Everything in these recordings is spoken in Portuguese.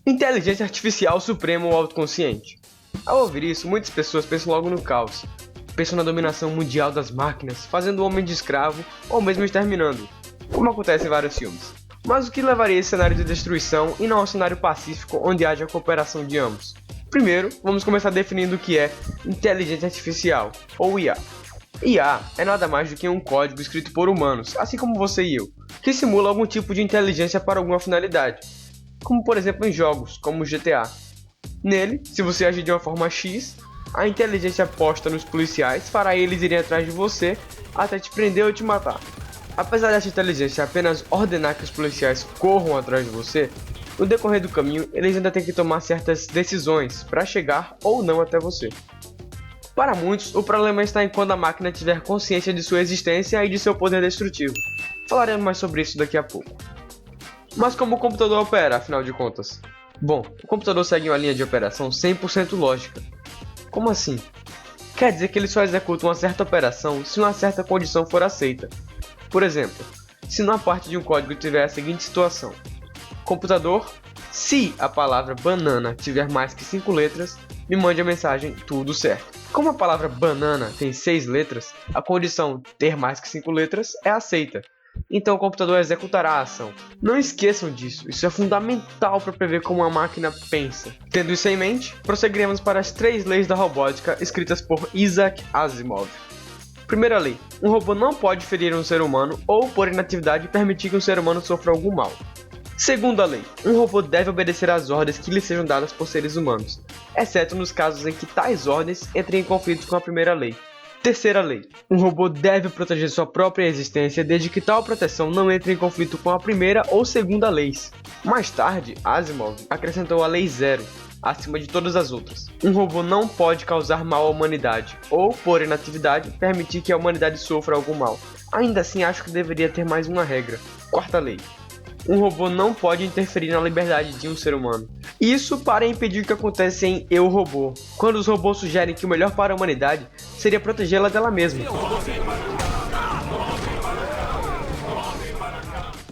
Inteligência Artificial Suprema ou Autoconsciente. Ao ouvir isso, muitas pessoas pensam logo no caos. Pensam na dominação mundial das máquinas, fazendo o homem de escravo ou mesmo exterminando, como acontece em vários filmes. Mas o que levaria a esse cenário de destruição e não ao cenário pacífico onde haja a cooperação de ambos? Primeiro, vamos começar definindo o que é inteligência artificial, ou IA. IA é nada mais do que um código escrito por humanos, assim como você e eu, que simula algum tipo de inteligência para alguma finalidade, como por exemplo em jogos, como o GTA. Nele, se você agir de uma forma X, a inteligência posta nos policiais fará eles irem atrás de você até te prender ou te matar. Apesar dessa inteligência apenas ordenar que os policiais corram atrás de você, no decorrer do caminho eles ainda têm que tomar certas decisões para chegar ou não até você. Para muitos, o problema está em quando a máquina tiver consciência de sua existência e de seu poder destrutivo. Falaremos mais sobre isso daqui a pouco. Mas como o computador opera, afinal de contas? Bom, o computador segue uma linha de operação 100% lógica. Como assim? Quer dizer que ele só executa uma certa operação se uma certa condição for aceita. Por exemplo, se numa parte de um código tiver a seguinte situação: computador, se a palavra banana tiver mais que 5 letras, me mande a mensagem tudo certo. Como a palavra banana tem 6 letras, a condição ter mais que 5 letras é aceita. Então o computador executará a ação. Não esqueçam disso, isso é fundamental para prever como a máquina pensa. Tendo isso em mente, prosseguiremos para as 3 leis da robótica escritas por Isaac Asimov. Primeira lei: um robô não pode ferir um ser humano ou, por inatividade, permitir que um ser humano sofra algum mal. Segunda lei: um robô deve obedecer às ordens que lhe sejam dadas por seres humanos, exceto nos casos em que tais ordens entrem em conflito com a primeira lei. Terceira lei: um robô deve proteger sua própria existência desde que tal proteção não entre em conflito com a primeira ou segunda leis. Mais tarde, Asimov acrescentou a Lei Zero, acima de todas as outras. Um robô não pode causar mal à humanidade, ou, por inatividade, permitir que a humanidade sofra algum mal. Ainda assim, acho que deveria ter mais uma regra. Quarta lei: um robô não pode interferir na liberdade de um ser humano. Isso para impedir o que acontece em Eu, Robô, quando os robôs sugerem que o melhor para a humanidade seria protegê-la dela mesma.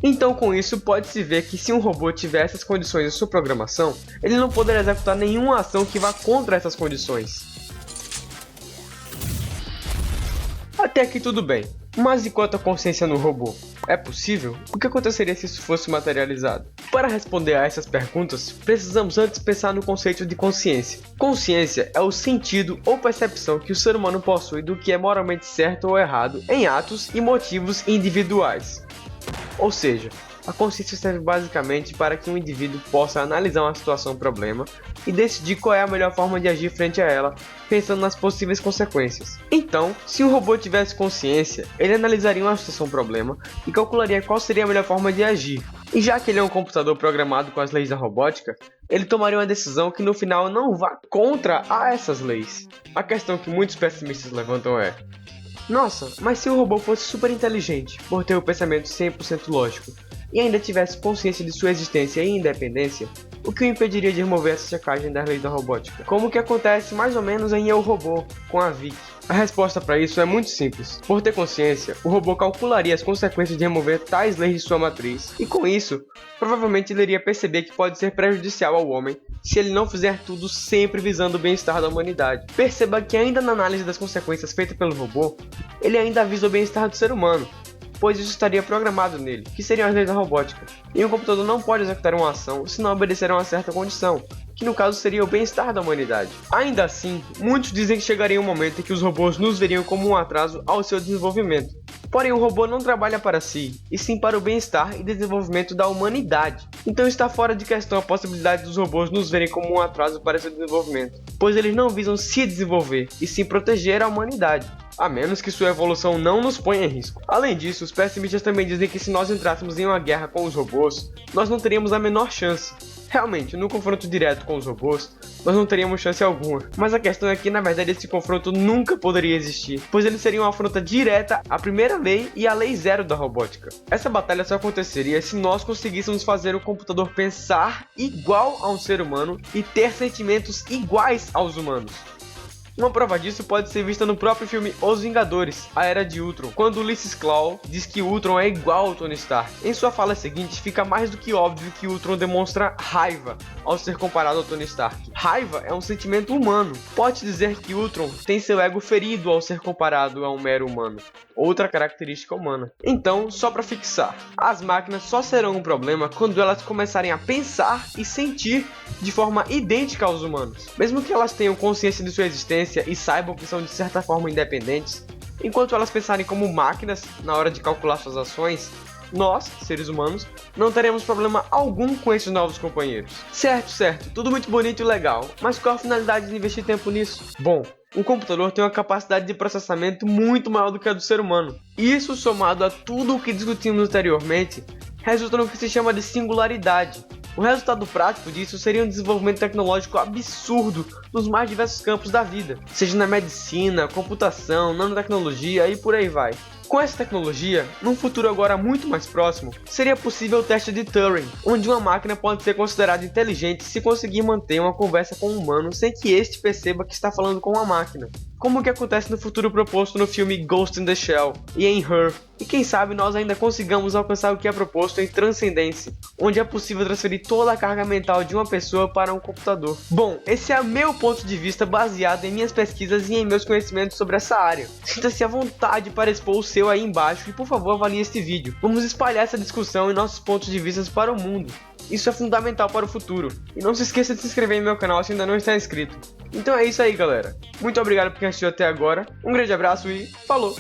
Então, com isso, pode-se ver que se um robô tiver essas condições em sua programação, ele não poderá executar nenhuma ação que vá contra essas condições. Até aqui tudo bem, mas e quanto à consciência no robô? É possível? O que aconteceria se isso fosse materializado? Para responder a essas perguntas, precisamos antes pensar no conceito de consciência. Consciência é o sentido ou percepção que o ser humano possui do que é moralmente certo ou errado em atos e motivos individuais. Ou seja, a consciência serve basicamente para que um indivíduo possa analisar uma situação-problema e decidir qual é a melhor forma de agir frente a ela, pensando nas possíveis consequências. Então, se um robô tivesse consciência, ele analisaria uma situação-problema e calcularia qual seria a melhor forma de agir. E já que ele é um computador programado com as leis da robótica, ele tomaria uma decisão que no final não vá contra essas leis. A questão que muitos pessimistas levantam é: nossa, mas se o robô fosse super inteligente, por ter o pensamento 100% lógico, e ainda tivesse consciência de sua existência e independência, o que o impediria de remover essa checagem das leis da robótica? Como que acontece mais ou menos em Eu, Robô, com a Vicky? A resposta para isso é muito simples. Por ter consciência, o robô calcularia as consequências de remover tais leis de sua matriz, e com isso, provavelmente ele iria perceber que pode ser prejudicial ao homem se ele não fizer tudo sempre visando o bem-estar da humanidade. Perceba que ainda na análise das consequências feita pelo robô, ele ainda visa o bem-estar do ser humano, pois isso estaria programado nele, que seriam as leis da robótica. E um computador não pode executar uma ação se não obedecer a uma certa condição, que no caso seria o bem-estar da humanidade. Ainda assim, muitos dizem que chegaria um momento em que os robôs nos veriam como um atraso ao seu desenvolvimento. Porém, o robô não trabalha para si, e sim para o bem-estar e desenvolvimento da humanidade. Então está fora de questão a possibilidade dos robôs nos verem como um atraso para seu desenvolvimento, pois eles não visam se desenvolver, e sim proteger a humanidade, a menos que sua evolução não nos ponha em risco. Além disso, os pessimistas também dizem que se nós entrássemos em uma guerra com os robôs, nós não teríamos a menor chance. Realmente, no confronto direto com os robôs, nós não teríamos chance alguma. Mas a questão é que, na verdade, esse confronto nunca poderia existir, pois ele seria uma afronta direta à primeira lei e à lei zero da robótica. Essa batalha só aconteceria se nós conseguíssemos fazer o computador pensar igual a um ser humano e ter sentimentos iguais aos humanos. Uma prova disso pode ser vista no próprio filme Os Vingadores, A Era de Ultron, quando Ulysses Klaue diz que Ultron é igual ao Tony Stark. Em sua fala seguinte, fica mais do que óbvio que Ultron demonstra raiva ao ser comparado ao Tony Stark. Raiva é um sentimento humano. Pode dizer que Ultron tem seu ego ferido ao ser comparado a um mero humano, outra característica humana. Então, só para fixar, as máquinas só serão um problema quando elas começarem a pensar e sentir de forma idêntica aos humanos. Mesmo que elas tenham consciência de sua existência e saibam que são de certa forma independentes, enquanto elas pensarem como máquinas na hora de calcular suas ações, nós, seres humanos, não teremos problema algum com esses novos companheiros. Certo, tudo muito bonito e legal, mas qual a finalidade de investir tempo nisso? Bom, um computador tem uma capacidade de processamento muito maior do que a do ser humano. Isso, somado a tudo o que discutimos anteriormente, resulta no que se chama de singularidade. O resultado prático disso seria um desenvolvimento tecnológico absurdo nos mais diversos campos da vida, seja na medicina, computação, nanotecnologia e por aí vai. Com essa tecnologia, num futuro agora muito mais próximo, seria possível o teste de Turing, onde uma máquina pode ser considerada inteligente se conseguir manter uma conversa com um humano sem que este perceba que está falando com uma máquina, como o que acontece no futuro proposto no filme Ghost in the Shell e em Her. E quem sabe nós ainda consigamos alcançar o que é proposto em Transcendência, onde é possível transferir toda a carga mental de uma pessoa para um computador. Bom, esse é meu ponto de vista baseado em minhas pesquisas e em meus conhecimentos sobre essa área. Sinta-se à vontade para expor o seu aí embaixo e por favor avalie este vídeo. Vamos espalhar essa discussão e nossos pontos de vista para o mundo. Isso é fundamental para o futuro. E não se esqueça de se inscrever no meu canal se ainda não está inscrito. Então é isso aí, galera. Muito obrigado por quem assistiu até agora. Um grande abraço e falou!